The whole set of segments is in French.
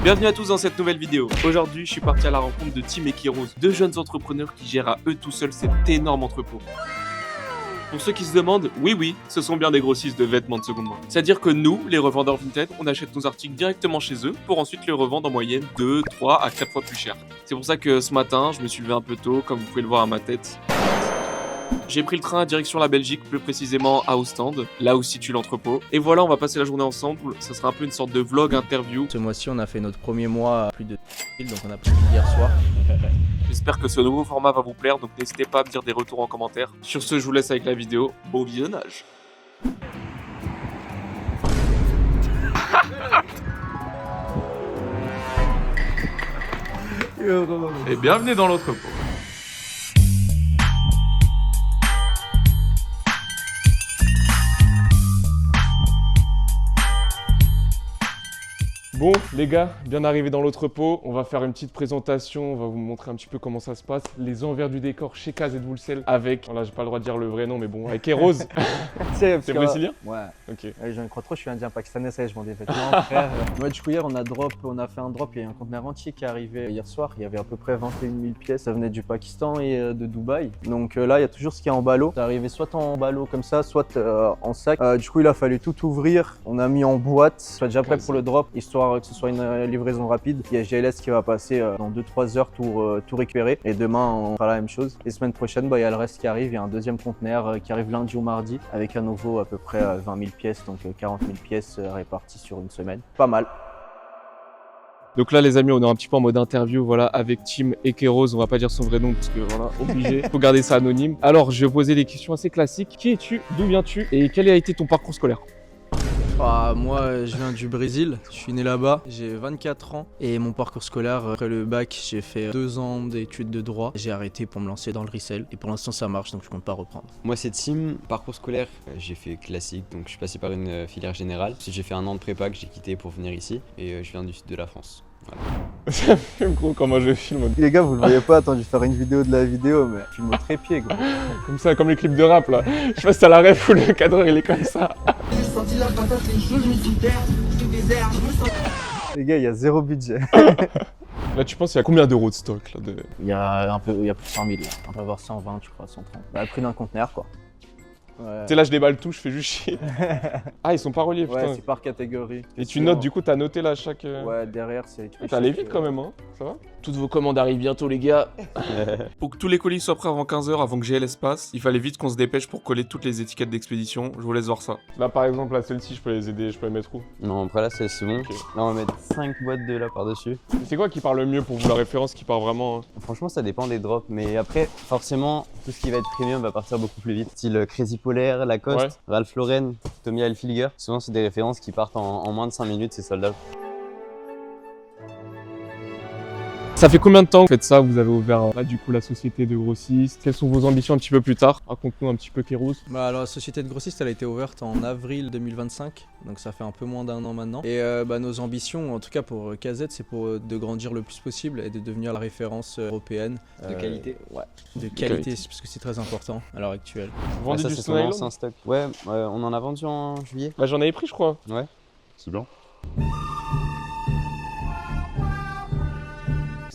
Bienvenue à tous dans cette nouvelle vidéo. Aujourd'hui, je suis parti à la rencontre de Tim et Kéros, deux jeunes entrepreneurs qui gèrent à eux tout seuls cet énorme entrepôt. Pour ceux qui se demandent, oui, ce sont bien des grossistes de vêtements de seconde main. C'est-à-dire que nous, les revendeurs Vinted, on achète nos articles directement chez eux pour ensuite les revendre en moyenne 2, 3 à 4 fois plus cher. C'est pour ça que ce matin, je me suis levé un peu tôt, comme vous pouvez le voir à ma tête. J'ai pris le train à direction la Belgique, plus précisément à Ostende, là où se situe l'entrepôt. Et voilà, on va passer la journée ensemble, ça sera un peu une sorte de vlog interview. Ce mois-ci, on a fait notre premier mois à plus de 000, donc on a pris hier soir. J'espère que ce nouveau format va vous plaire, donc n'hésitez pas à me dire des retours en commentaire. Sur ce, je vous laisse avec la vidéo. Bon visionnage. Et bienvenue dans l'entrepôt. Bon les gars, bien arrivé dans l'entrepôt, on va faire une petite présentation, on va vous montrer un petit peu comment ça se passe, les envers du décor chez KZ Wholesale avec, là j'ai pas le droit de dire le vrai nom mais bon, avec Kéros. C'est brésilien? Ouais. Ok. Je ne crois trop, je suis indien pakistanais, ça y est, je vends des vêtements, frère. Ouais, du coup hier on a fait un drop, il y a un conteneur entier qui est arrivé hier soir, il y avait à peu près 21 000 pièces, ça venait du Pakistan et de Dubaï. Donc là il y a toujours ce qui est en ballot, c'est arrivé soit en ballot comme ça, soit en sac. Du coup il a fallu tout ouvrir, on a mis en boîte, soit déjà prêt pour le drop, histoire que ce soit une livraison rapide. Il y a GLS qui va passer dans 2-3 heures tout récupérer et demain on fera la même chose. Et semaine prochaine il y a le reste qui arrive, il y a un deuxième conteneur qui arrive lundi ou mardi avec à nouveau à peu près 20 000 pièces, donc 40 000 pièces réparties sur une semaine. Pas mal. Donc là les amis, on est un petit peu en mode interview, voilà, avec Tim et Kéros, on va pas dire son vrai nom parce que voilà, obligé, faut garder ça anonyme. Alors je vais poser des questions assez classiques. Qui es-tu? D'où viens-tu? Et quel a été ton parcours scolaire? Moi je viens du Brésil, je suis né là-bas, j'ai 24 ans et mon parcours scolaire, après le bac, j'ai fait 2 ans d'études de droit. J'ai arrêté pour me lancer dans le resell et pour l'instant ça marche donc je compte pas reprendre. Moi c'est Tim, parcours scolaire, j'ai fait classique donc je suis passé par une filière générale. Ensuite j'ai fait un an de prépa que j'ai quitté pour venir ici et je viens du sud de la France. Voilà. Ça filme gros comment je filme. Les gars vous le voyez pas, attends je vais faire une vidéo de la vidéo mais je filme au trépied gros. Comme ça, comme les clips de rap là. Je sais pas si t'as la ref ou le cadreur il est comme ça. Les gars il y a zéro budget. Là tu penses il y a combien d'euros de stock là Il y a plus de 100 000 là. On va avoir 120 je crois, 130. Le prix d'un conteneur quoi. Ouais. Tu sais là je déballe tout, je fais juste chier. Ah ils sont pas reliés putain. Ouais c'est par catégorie. Et tu notes du coup, t'as noté là chaque... Ouais derrière c'est... T'es allé vite quand même hein, ça va? Toutes vos commandes arrivent bientôt les gars. Pour que tous les colis soient prêts avant 15 h, avant que GLS passe, il fallait vite qu'on se dépêche pour coller toutes les étiquettes d'expédition. Je vous laisse voir ça. Là par exemple, là celle-ci, je peux les aider, je peux les mettre où? Non après là c'est bon. Okay. Là on va mettre 5 boîtes de là par dessus. C'est quoi qui part le mieux pour vous, la référence qui part vraiment? Franchement ça dépend des drops mais après forcément tout ce qui va être premium va partir beaucoup plus vite. Style Crazy Polaire, Lacoste, ouais. Ralph Lauren, Tommy Hilfiger. Souvent c'est des références qui partent en moins de 5 minutes, c'est sold out. Ça fait combien de temps que vous faites ça? Vous avez ouvert là du coup la société de grossiste. Quelles sont vos ambitions un petit peu plus tard? Raconte-nous un petit peu Kéros. Alors la société de grossiste elle a été ouverte en avril 2025, donc ça fait un peu moins d'1 an maintenant. Et nos ambitions, en tout cas pour KZ, c'est pour de grandir le plus possible et de devenir la référence européenne. De qualité. Ouais, de qualité, parce que c'est très important à l'heure actuelle. Vous vendez ça du c'est Stone Island? un stock. Ouais, on en a vendu en juillet. Bah j'en avais pris je crois. Ouais. C'est bien.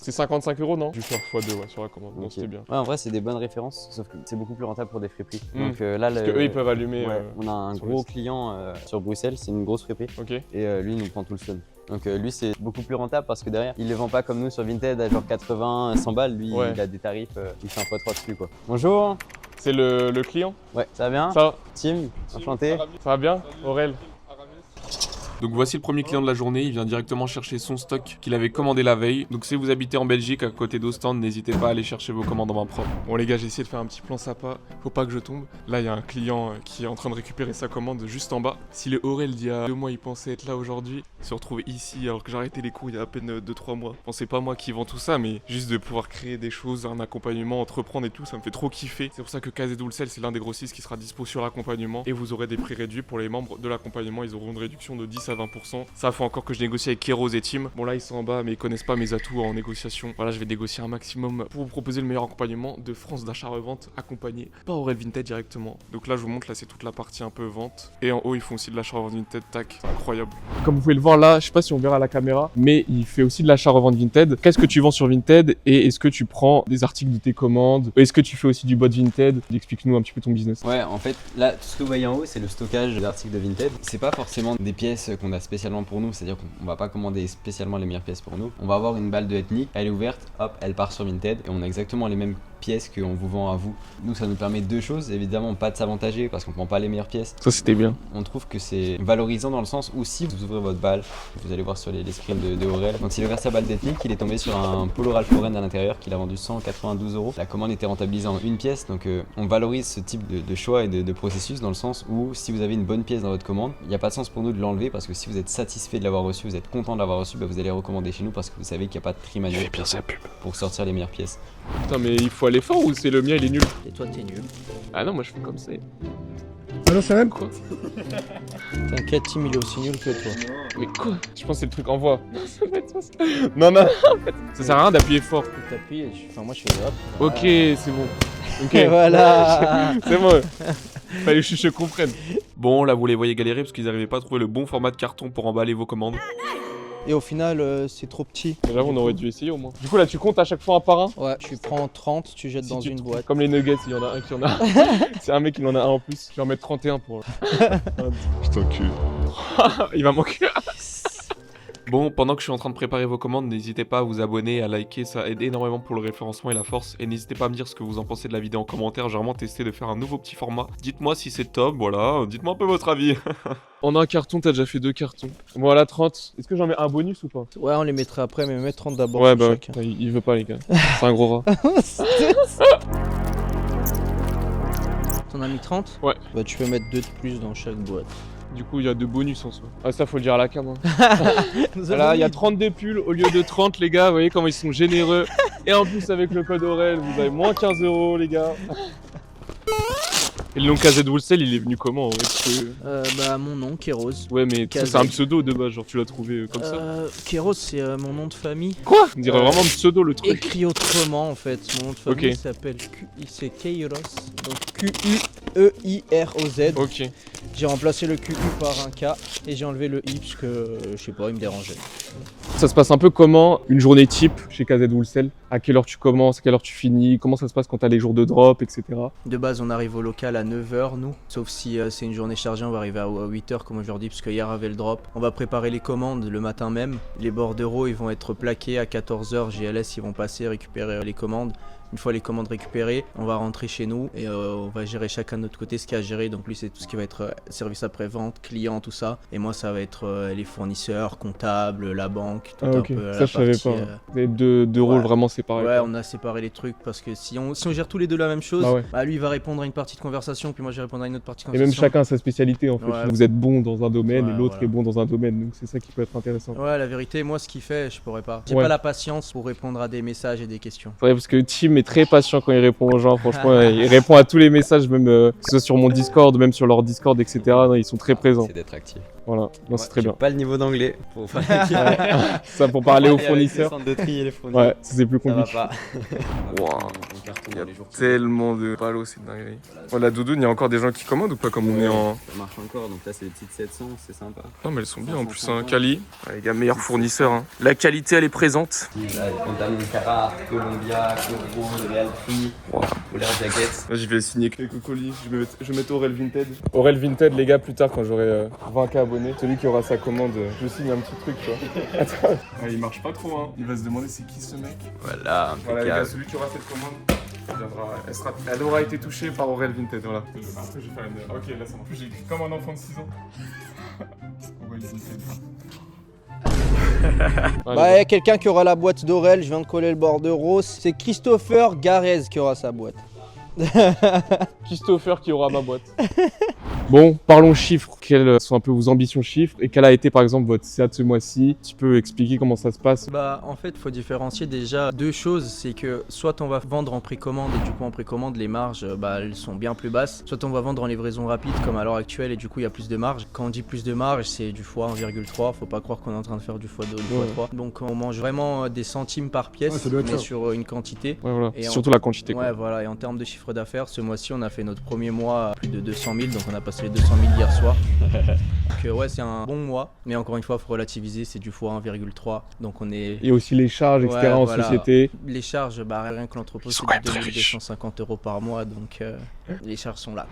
C'est 55 € non? Du faire x2 ouais, sur la commande, okay. Non c'était bien. Ouais en vrai c'est des bonnes références, sauf que c'est beaucoup plus rentable pour des friperies. Donc là parce qu'eux ils peuvent allumer. Ouais, on a un gros client sur Bruxelles, c'est une grosse friperie. Ok. Et lui il nous prend tout le stone. Donc lui c'est beaucoup plus rentable parce que derrière il les vend pas comme nous sur Vinted à genre 80, 100 balles, lui ouais. Il a des tarifs, il fait un x3 dessus quoi. Bonjour. C'est le client? Ouais, ça va bien? Ça va. Tim, enchanté. Ça va bien? Aurel. Donc voici le premier client de la journée, il vient directement chercher son stock qu'il avait commandé la veille. Donc si vous habitez en Belgique à côté d'Ostende, n'hésitez pas à aller chercher vos commandes en main propre. Bon les gars, j'ai essayé de faire un petit plan sympa, faut pas que je tombe. Là il y a un client qui est en train de récupérer sa commande juste en bas. Si le Aurel d'il y a 2 mois il pensait être là aujourd'hui, il se retrouve ici alors que j'ai arrêté les cours il y a à peine 2-3 mois. Bon c'est pas moi qui vends tout ça, mais juste de pouvoir créer des choses, un accompagnement, entreprendre et tout, ça me fait trop kiffer. C'est pour ça que KZ Wholesale c'est l'un des grossistes qui sera dispo sur l'accompagnement et vous aurez des prix réduits pour les membres de l'accompagnement, ils auront une réduction de 10 à 20%. Ça faut encore que je négocie avec Keros et Tim. Bon là ils sont en bas mais ils connaissent pas mes atouts en négociation. Voilà, je vais négocier un maximum pour vous proposer le meilleur accompagnement de France d'achat-revente accompagné par Aurel Vinted directement. Donc là je vous montre, là c'est toute la partie un peu vente. Et en haut ils font aussi de l'achat-revente Vinted, tac, c'est incroyable. Comme vous pouvez le voir là, je sais pas si on verra à la caméra, mais il fait aussi de l'achat-revente Vinted. Qu'est-ce que tu vends sur Vinted et est-ce que tu prends des articles de tes commandes? Est-ce que tu fais aussi du bot Vinted? Explique-nous un petit peu ton business. Ouais, en fait, là, tout ce que vous voyez en haut, c'est le stockage d'articles de Vinted. C'est pas forcément des pièces qu'on a spécialement pour nous, c'est-à-dire qu'on va pas commander spécialement les meilleures pièces pour nous. On va avoir une balle de ethnique, elle est ouverte, hop, elle part sur Vinted et on a exactement les mêmes pièces qu'on vous vend à vous. Nous, ça nous permet deux choses, évidemment, pas de s'avantager parce qu'on prend pas les meilleures pièces. Ça c'était bien. On trouve que c'est valorisant dans le sens où si vous ouvrez votre balle, vous allez voir sur les screens de Aurel. Donc s'il a ouvert sa balle d'ethnique, il est tombé sur un polo Ralph Lauren à l'intérieur qu'il a vendu 192 €. La commande était rentabilisée en une pièce, donc on valorise ce type de choix et de processus dans le sens où si vous avez une bonne pièce dans votre commande, il n'y a pas de sens pour nous de l'enlever parce que si vous êtes satisfait de l'avoir reçu, vous êtes content de l'avoir reçu, bah vous allez recommander chez nous parce que vous savez qu'il n'y a pas de prix manuel bien sa pub. pour sortir les meilleures pièces. Putain mais il faut aller fort ou c'est le mien il est nul? Et toi, t'es nul. Ah non moi je fais comme ça. Ah non, c'est même Quoi? T'inquiète, Tim, il est aussi nul que toi. Mais quoi? Je pense que c'est le truc envoie. Non non, ça sert à rien d'appuyer fort. T'appuies et enfin, moi, je fais hop. Ok, c'est bon. Ok. Voilà. C'est bon. Fallait que je comprenne. Bon, là, vous les voyez galérer parce qu'ils n'arrivaient pas à trouver le bon format de carton pour emballer vos commandes. Et au final, c'est trop petit. Déjà, on aurait dû essayer au moins. Du coup, là, tu comptes à chaque fois un par un? Ouais, tu prends 30, tu jettes Si dans tu une te- boîte. Comme les nuggets, il y en a un qui en a. C'est un mec qui en a un en plus. Je vais en mettre 31 pour. Putain, cul. Il va manquer. Bon, pendant que je suis en train de préparer vos commandes, n'hésitez pas à vous abonner et à liker, ça aide énormément pour le référencement et la force. Et n'hésitez pas à me dire ce que vous en pensez de la vidéo en commentaire, j'ai vraiment testé de faire un nouveau petit format. Dites-moi si c'est top, voilà, dites-moi un peu votre avis. En un carton, t'as déjà fait 2 cartons. Voilà, 30. Est-ce que j'en mets un bonus ou pas? Ouais, on les mettrait après, mais mets 30 d'abord. Ouais, sur bah ouais. chacun. Il veut pas, les gars. C'est un gros rat. T'en as mis 30? Ouais. Bah, tu peux mettre 2 de plus dans chaque boîte. Du coup, il y a 2 bonus en soi. Ah, ça, faut le dire à la cam. Hein. Voilà, il y a 32 pulls au lieu de 30, les gars. Vous voyez comment ils sont généreux. Et en plus, avec le code Aurel, vous avez moins 15 €, les gars. Et le nom KZ Wholesale, il est venu comment? Bah, mon nom, Kéros. Ouais, mais ça, c'est un pseudo de base, genre tu l'as trouvé comme ça. Kéros, c'est mon nom de famille. Quoi? On dirait vraiment pseudo le truc. Écrit autrement en fait. Mon nom de famille Ok. s'appelle c'est Keiros. Donc Q-U-E-I-R-O-Z. Ok. J'ai remplacé le QU par un K et j'ai enlevé le I parce que je sais pas, il me dérangeait. Ça se passe un peu comment une journée type chez KZ Wholesale? À quelle heure tu commences? À quelle heure tu finis? Comment ça se passe quand t'as les jours de drop, etc. De base, on arrive au local à 9h, nous. Sauf si c'est une journée chargée, on va arriver à 8h comme aujourd'hui, parce que hier avait le drop. On va préparer les commandes le matin même. Les bordereaux, ils vont être plaqués à 14h. GLS, ils vont passer récupérer les commandes. Une fois les commandes récupérées, on va rentrer chez nous et on va gérer chacun de notre côté ce qu'il y a à gérer. Donc lui, c'est tout ce qui va être service après-vente, client, tout ça. Et moi, ça va être les fournisseurs, comptables, la banque, tout Ah, un ok. peu. Ça, je savais pas. Vous avez deux rôles ouais. vraiment séparés. Ouais, quoi. on a séparé les trucs parce que si on gère tous les deux la même chose, Bah ouais. bah lui il va répondre à une partie de conversation, puis moi je vais répondre à une autre partie de Et conversation. même chacun a sa spécialité en fait. Ouais. Vous êtes bon dans un domaine Ouais, et l'autre voilà. est bon dans un domaine. Donc c'est ça qui peut être intéressant. Ouais, la vérité, moi ce qu'il fait, je pourrais pas. J'ai Ouais. pas la patience pour répondre à des messages et des questions. Ouais, parce que Tim est très patient quand il répond aux gens. Franchement, il répond à tous les messages, même que ce soit sur mon Discord, même sur leur Discord, etc. Non, ils sont très présents. C'est d'être actif. Voilà, non, c'est très J'ai bien. pas le niveau d'anglais pour faire Ça pour parler aux fournisseurs. de tri et les fournisseurs. Ouais, ça, c'est plus Ça va compliqué. pas. Wow. Il y a tellement de palos, c'est dinguerie. Oh, la doudoune, il y a encore des gens qui commandent ou pas comme on est en. Ça marche encore, donc là c'est des petites 700, c'est sympa. Non, mais elles sont bien en plus, 550. hein. Cali. Ouais, les gars, meilleurs fournisseurs. Hein. La qualité, elle est présente. Là, Contamincara, Columbia, Corvo, Real Free, Polar Jacket. Là, je vais signer quelques colis. Je vais mettre Aurel Vinted. Aurel Vinted, les gars, plus tard, quand j'aurai 20K abonnés, celui qui aura sa commande, je signe un petit truc, tu vois. Attends. Ouais, il marche pas trop, hein. Il va se demander c'est qui ce mec. Voilà, Voilà, les gars, impeccable. celui qui aura cette commande, elle aura été touchée par Aurel Vinted, voilà. Après, je vais faire une. Ok, là, ça marche. J'ai écrit comme un enfant de 6 ans. Aurel Vinted. Bah, il y a quelqu'un qui aura la boîte d'Aurel, je viens de coller le bordereau. C'est Christopher Garez qui aura sa boîte. Christopher qui aura ma boîte. Bon, parlons chiffres. Quelles sont un peu vos ambitions chiffres et quelle a été par exemple votre CA de ce mois-ci? Tu peux expliquer comment ça se passe? Bah en fait faut différencier déjà deux choses, c'est que soit on va vendre en précommande et du coup en précommande les marges elles sont bien plus basses, soit on va vendre en livraison rapide comme à l'heure actuelle et du coup il y a plus de marge. Quand on dit plus de marge c'est du fois 1,3, faut pas croire qu'on est en train de faire du fois 2 ou du fois 3. Donc on mange vraiment des centimes par pièce ça doit être mais ça. sur une quantité. Ouais, voilà. Et C'est en- surtout la quantité. Quoi. Ouais voilà, et en termes de chiffre d'affaires, ce mois-ci on a fait notre premier mois à plus de 200 000, donc on a passé les 200 000 hier soir. Donc ouais c'est un bon mois, mais encore une fois faut relativiser, c'est du fois 1,3, donc on est... Et aussi les charges, etc. Ouais, en voilà. société. Les charges, rien que l'entrepôt Ils sont c'est quand même de très riches. 2250 € par mois, donc les charges sont là.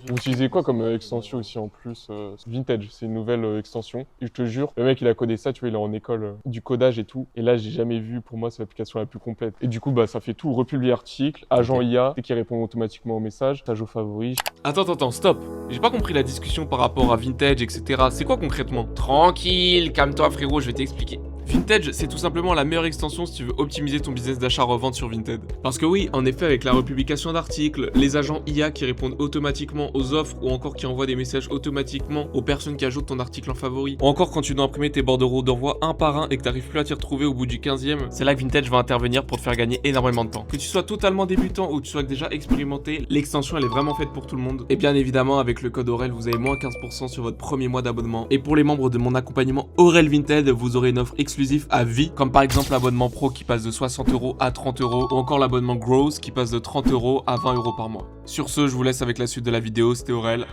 Vous utilisez quoi comme extension aussi en plus Vintage, c'est une nouvelle extension. Et je te jure, le mec il a codé ça, tu vois, il est en école du codage et tout. Et là j'ai jamais vu, pour moi c'est l'application la plus complète. Et du coup ça fait tout, republier article, agent IA, et qui répond automatiquement aux messages, message aux favoris. Attends, stop. J'ai pas compris la discussion par rapport à Vintage, etc. C'est quoi concrètement? Tranquille, calme-toi frérot, je vais t'expliquer. Vintage, c'est tout simplement la meilleure extension si tu veux optimiser ton business d'achat-revente sur Vinted. Parce que oui, en effet, avec la republication d'articles, les agents IA qui répondent automatiquement aux offres ou encore qui envoient des messages automatiquement aux personnes qui ajoutent ton article en favori, ou encore quand tu dois imprimer tes bordereaux d'envoi un par un et que t'arrives plus à t'y retrouver au bout du 15e, c'est là que Vintage va intervenir pour te faire gagner énormément de temps. Que tu sois totalement débutant ou que tu sois déjà expérimenté, l'extension elle est vraiment faite pour tout le monde. Et bien évidemment, avec le code Aurel, vous avez moins 15% sur votre premier mois d'abonnement. Et pour les membres de mon accompagnement Aurel Vinted, vous aurez une offre exclusive à vie, comme par exemple l'abonnement pro qui passe de 60 € à 30 € ou encore l'abonnement Growth qui passe de 30 € à 20 € par mois. Sur ce, je vous laisse avec la suite de la vidéo, c'était Aurel.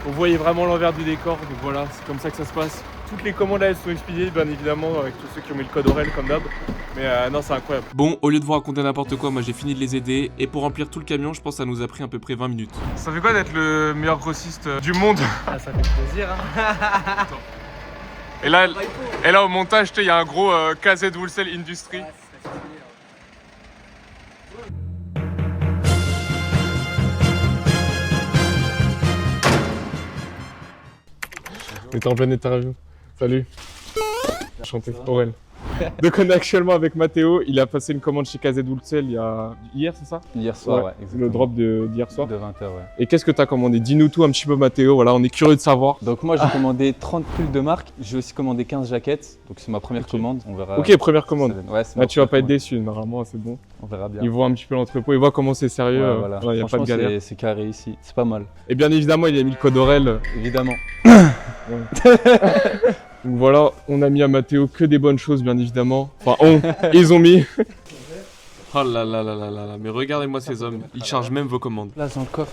Vous voyez vraiment l'envers du décor, donc voilà, c'est comme ça que ça se passe. Toutes les commandes elles sont expédiées, bien évidemment, avec tous ceux qui ont mis le code Aurel comme d'hab. Mais non, c'est incroyable. Bon, au lieu de vous raconter n'importe quoi, moi j'ai fini de les aider. Et pour remplir tout le camion, je pense que ça nous a pris à peu près 20 minutes. Ça fait quoi d'être le meilleur grossiste du monde? Ah, ça fait plaisir hein. Et là au montage, il y a un gros KZ Wholesale Industry. On est en pleine interview. Salut. Enchanté, Aurel. Donc on est actuellement avec Mathéo, il a passé une commande chez KZ Wholesale hier, c'est ça? Hier soir, ouais, C'est exactement. le drop d'hier soir. De 20h, ouais. Et qu'est-ce que t'as commandé? Dis-nous tout un petit peu Mathéo, voilà, on est curieux de savoir. Donc moi j'ai commandé 30 pulls de marque, j'ai aussi commandé 15 jaquettes, donc c'est ma première Ok. commande, on verra. Ok, première commande. Ouais, c'est Ah, ma tu vas pas première être déçu, normalement c'est bon. commande. On verra bien. Ils voient un petit peu l'entrepôt, ils voient comment c'est sérieux, Ouais, voilà. il n'y a pas de Franchement, galère. c'est carré ici, c'est pas mal. Et bien évidemment, il a mis le code Aurel. Évidemment. Donc voilà, on a mis à Mathéo que des bonnes choses, bien évidemment. Enfin, ils ont mis. Oh là là là là là là, mais regardez-moi ces hommes, ils chargent même vos commandes. Là dans le coffre.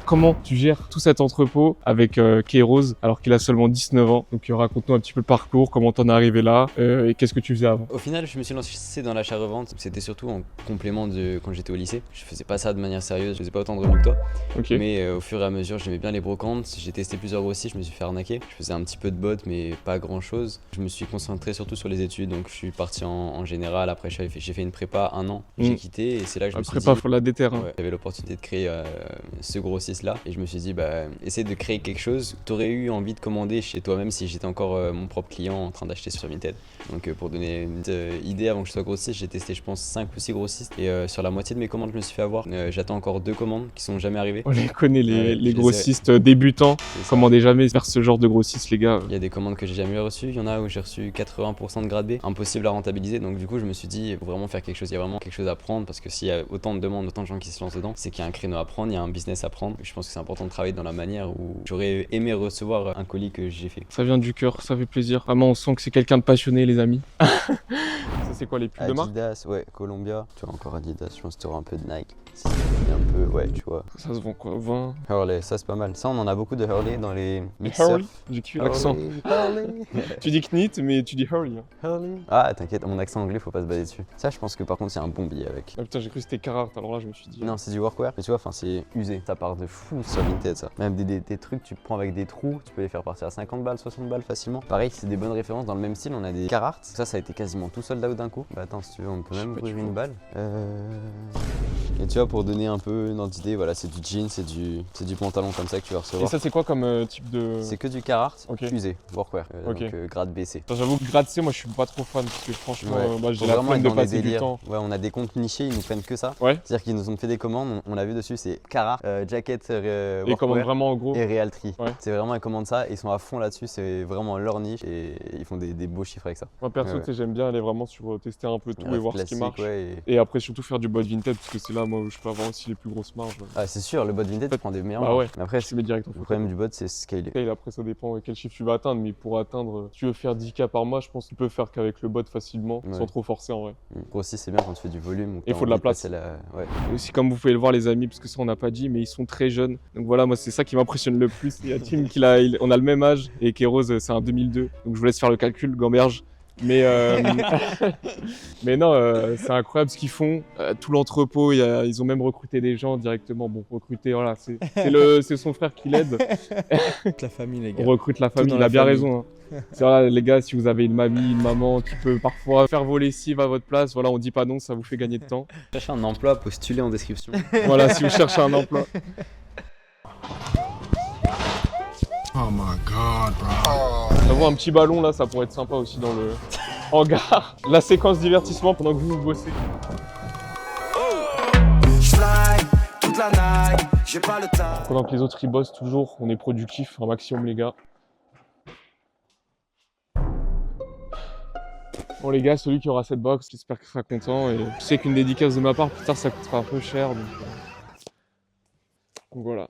Comment tu gères tout cet entrepôt avec Kairos alors qu'il a seulement 19 ans? Donc raconte-nous un petit peu le parcours, comment t'en es arrivé là et qu'est-ce que tu faisais avant? Au final, je me suis lancé dans l'achat-revente. C'était surtout en complément de quand j'étais au lycée. Je faisais pas ça de manière sérieuse, je faisais pas autant de revenus que toi. Ok. Mais au fur et à mesure, j'aimais bien les brocantes. J'ai testé plusieurs grossistes, je me suis fait arnaquer. Je faisais un petit peu de bot, mais pas grand chose. Je me suis concentré surtout sur les études. Donc je suis parti en général. Après, j'ai fait une prépa 1 an. J'ai quitté et c'est là que je me suis Après, pas dit. faut la déterre. Hein. Ouais, j'avais l'opportunité de créer ce grossiste là et je me suis dit essaie de créer quelque chose. T'aurais eu envie de commander chez toi même si j'étais encore mon propre client en train d'acheter sur Vinted. Donc pour donner une idée, avant que je sois grossiste, j'ai testé je pense 5 ou 6 grossistes et sur la moitié de mes commandes je me suis fait avoir. J'attends encore 2 commandes qui sont jamais arrivées. On les connaît, Ouais, je les les grossistes débutants. C'est ça. Commandez jamais vers ce genre de grossistes, les gars. Il y a des commandes que j'ai jamais reçues, il y en a où j'ai reçu 80% de grade B, impossible à rentabiliser. Donc du coup je me suis dit il faut vraiment faire quelque chose, il y a vraiment quelque chose à prendre parce que s'il y a autant de demandes, autant de gens qui se lancent dedans, c'est qu'il y a un créneau à prendre, il y a un business à prendre. Je pense que c'est important de travailler dans la manière où j'aurais aimé recevoir un colis que j'ai fait. Ça vient du cœur, ça fait plaisir. Vraiment, on sent que c'est quelqu'un de passionné, les amis. Ça, c'est quoi les pubs de marque? Adidas, ouais, Columbia. Tu vois encore Adidas, je pense que tu auras un peu de Nike. Si un peu, ouais, tu vois. Ça se vend quoi? 20? Hurley, ça c'est pas mal. Ça, on en a beaucoup de Hurley dans les mixeurs. Hurley? J'ai kiffé l'accent. Hurley. Tu dis Knit, mais tu dis Hurley. Hein. Hurley. Ah, t'inquiète, mon accent anglais, faut pas se baser dessus. Ça, je pense que par contre, il y a un bon billet avec. Ah putain, j'ai cru que c'était Carhartt, alors là, je me suis dit. Non, c'est du workwear. Mais tu vois, enfin, c'est usé. Ça part de fou sur Vinted ça. Même des trucs tu prends avec des trous, tu peux les faire partir à 50 balles, 60 balles facilement. Pareil, c'est des bonnes références dans le même style, on a des Carhartt. Ça a été quasiment tout sold out d'un coup. Bah attends, si tu veux, on peut même ouvrir une balle. Et tu vois, pour donner un peu une identité, voilà, c'est du jean, c'est du pantalon comme ça que tu vas recevoir. Et ça, c'est quoi comme type de. C'est que du Carhartt, Ok. usé, workwear, Ok. donc grade BC. J'avoue que grade C, moi je suis pas trop fan parce que franchement, j'ai Faut la vraiment flemme être de dans des passer du délires. temps. Ouais, on a des comptes nichés, ils nous prennent que ça. Ouais. C'est-à-dire qu'ils nous ont fait des commandes, on l'a vu dessus, c'est Carhartt, jacket, Et ils commandent workwear vraiment en gros. et Realtree. Ouais. C'est vraiment, ils commandent ça, ils sont à fond là-dessus, c'est vraiment leur niche et ils font des beaux chiffres avec ça. Moi perso, Ouais. tu sais, j'aime bien aller vraiment sur tester un peu tout et voir ce qui Classique, marche. ouais, Et après, surtout faire du bot Vinted parce que c'est là, moi, où je peux avoir aussi les plus grosses marges. Ah, c'est sûr, le bot Vinted, tu prends des meilleurs. Bah ouais. Mais après, Je mets direct en le photo. problème du bot, c'est scaler. Et après, ça dépend quel chiffre tu vas atteindre, mais pour atteindre, si tu veux faire 10K par mois, je pense que tu peux faire qu'avec le bot facilement, Ouais. sans trop forcer en vrai. Grossi, c'est bien quand tu fais du volume. ou que Il t'as faut de la envie place. passer Ouais. Et aussi, comme vous pouvez le voir, les amis, parce que ça, on n'a pas dit, mais ils sont très jeunes. Donc voilà, moi, c'est ça qui m'impressionne le plus. Il y a Tim on a le même âge, et Kéros, c'est un 2002. Donc je vous laisse faire le calcul, Gamberge. Mais, mais non, c'est incroyable ce qu'ils font. Tout l'entrepôt, ils ont même recruté des gens directement. Bon, recruter, voilà, c'est son frère qui l'aide. La famille, les gars. On recrute la famille, dans il la a bien famille. raison. Hein. C'est voilà, les gars, si vous avez une mamie, une maman qui peut parfois faire vos lessives à votre place, voilà, on dit pas non, ça vous fait gagner de temps. Cherchez un emploi, postulez en description. Voilà, si vous cherchez un emploi. Oh my god, bro. J'avoue, un petit ballon là, ça pourrait être sympa aussi dans le hangar. La séquence divertissement pendant que vous bossez. J'fly toute la night, j'ai pas le temps. Pendant que les autres ils bossent toujours, on est productif un maximum les gars. Bon les gars, celui qui aura cette box, j'espère qu'il sera content et je sais qu'une dédicace de ma part plus tard ça coûtera un peu cher donc voilà.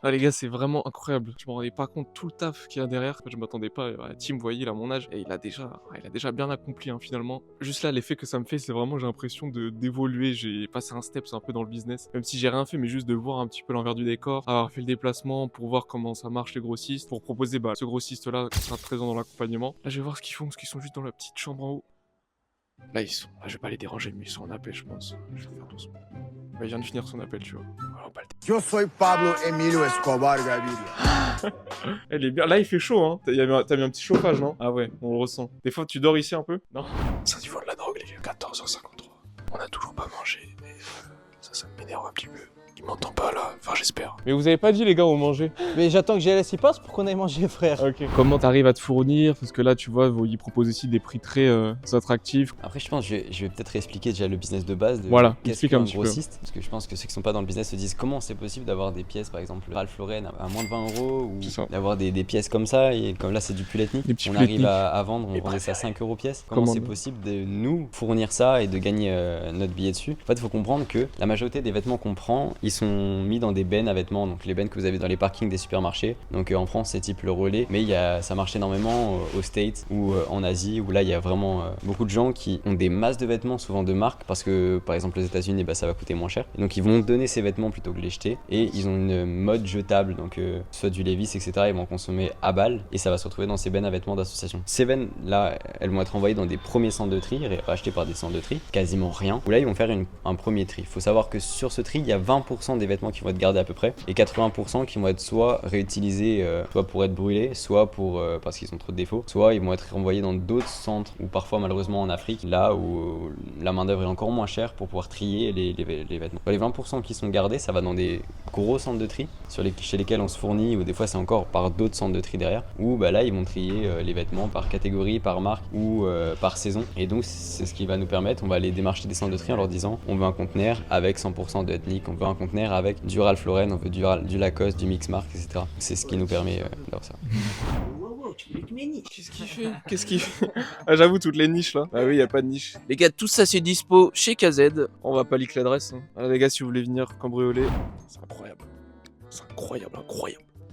Ah les gars, c'est vraiment incroyable. Je me rendais pas compte tout le taf qu'il y a derrière. Je m'attendais pas à Tim, vous voyez, il a mon âge et il a déjà bien accompli hein, finalement. Juste là, l'effet que ça me fait, c'est vraiment j'ai l'impression d'évoluer. J'ai passé un step un peu dans le business, même si j'ai rien fait, mais juste de voir un petit peu l'envers du décor, avoir fait le déplacement pour voir comment ça marche les grossistes, pour proposer ce grossiste là qui sera présent dans l'accompagnement. Là, je vais voir ce qu'ils font, parce qu'ils sont juste dans la petite chambre en haut. Là, ils sont. Là, je vais pas les déranger, mais ils sont en appel, je pense. Je vais faire doucement. Bah, il vient de finir son appel, tu vois. Voilà, on va le Yo soy Pablo Emilio Escobar Gaviria. Elle est bien. Là, il fait chaud, hein. T'as mis un petit chauffage, non? Ah ouais, on le ressent. Des fois, tu dors ici un peu? Non. C'est au niveau de la drogue, les gars. 14h53. On a toujours pas mangé, mais ça m'énerve un petit peu. Il m'entend pas là, enfin j'espère. Mais vous avez pas dit les gars où manger? Mais j'attends que GLS y passe pour qu'on aille manger, frère. Ok. Comment t'arrives à te fournir? Parce que là tu vois, ils proposent aussi des prix très attractifs. Après, je pense que je vais peut-être expliquer déjà le business de base. Voilà, qu'est-ce explique qu'un un petit peu. grossiste. Parce que je pense que ceux qui sont pas dans le business se disent comment c'est possible d'avoir des pièces, par exemple Ralph Lauren à moins de 20 € ou C'est ça. d'avoir des pièces comme ça. Et comme là, c'est du pull ethnique. Des petits On pulls arrive ethniques. à vendre, on Les vendait ça à préférés. 5 € pièce. Comment Comment c'est nous possible de nous fournir ça et de gagner notre billet dessus? En fait, il faut comprendre que la majorité des vêtements qu'on prend, ils sont mis dans des bennes à vêtements, donc les bennes que vous avez dans les parkings des supermarchés. Donc en France, c'est type le Relais, mais ça marche énormément aux States ou en Asie, où là, il y a vraiment beaucoup de gens qui ont des masses de vêtements, souvent de marque, parce que par exemple, aux États-Unis, bah, ça va coûter moins cher. Et donc ils vont donner ces vêtements plutôt que les jeter, et ils ont une mode jetable, donc soit du Levi's, etc. Ils vont consommer à balle, et ça va se retrouver dans ces bennes à vêtements d'association. Ces bennes là, elles vont être envoyées dans des premiers centres de tri, rachetées par des centres de tri, quasiment rien, où là ils vont faire un premier tri. Il faut savoir que sur ce tri, il y a 20% des vêtements qui vont être gardés à peu près, et 80% qui vont être soit réutilisés, soit pour être brûlés, soit pour parce qu'ils ont trop de défauts, soit ils vont être renvoyés dans d'autres centres, ou parfois malheureusement en Afrique, là où la main d'œuvre est encore moins chère pour pouvoir trier les vêtements. Les 20% qui sont gardés, ça va dans des gros centres de tri chez lesquels on se fournit, ou des fois c'est encore par d'autres centres de tri derrière, où bah là ils vont trier les vêtements par catégorie, par marque ou par saison. Et donc c'est ce qui va nous permettre, on va aller démarcher des centres de tri en leur disant on veut un conteneur avec 100% de ethnique, on veut un conteneur avec du Ralph Lauren, on veut du Lacoste, du Mix Mark, etc. C'est ce qui nous permet d'avoir ça. Qu'est-ce qu'il fait? Ah, j'avoue, toutes les niches là. Ah oui, y a pas de niche. Les gars, tout ça c'est dispo chez KZ. On va pas leak l'adresse. Hein. Alors, les gars, si vous voulez venir cambrioler, c'est incroyable. C'est incroyable.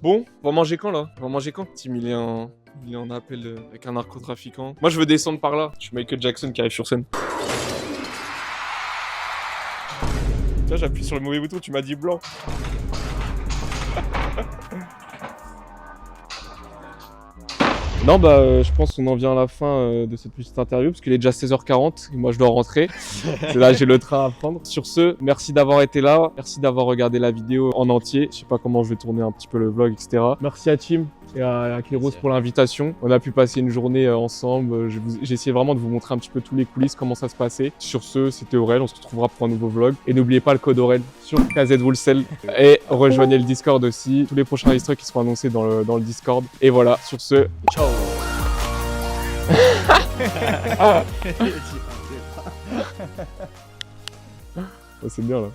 Bon, on va manger quand là? On va manger quand? Tim, il est en appel avec un narcotrafiquant. Moi, je veux descendre par là. Je suis Michael Jackson qui arrive sur scène. Tiens, j'appuie sur le mauvais bouton, tu m'as dit blanc. Non, bah, je pense qu'on en vient à la fin de cette petite interview parce qu'il est déjà 16h40 et moi je dois rentrer. C'est là, j'ai le train à prendre. Sur ce, merci d'avoir été là. Merci d'avoir regardé la vidéo en entier. Je sais pas comment je vais tourner un petit peu le vlog, etc. Merci à Tim et à Kéros pour l'invitation. On a pu passer une journée ensemble. J'ai essayé vraiment de vous montrer un petit peu tous les coulisses, comment ça se passait. Sur ce, c'était Aurel. On se retrouvera pour un nouveau vlog. Et n'oubliez pas le code Aurel sur KZ Wholesale. Et rejoignez le Discord aussi. Tous les prochains registrés qui seront annoncés dans le Discord. Et voilà, sur ce, ciao. Oh, c'est bien là.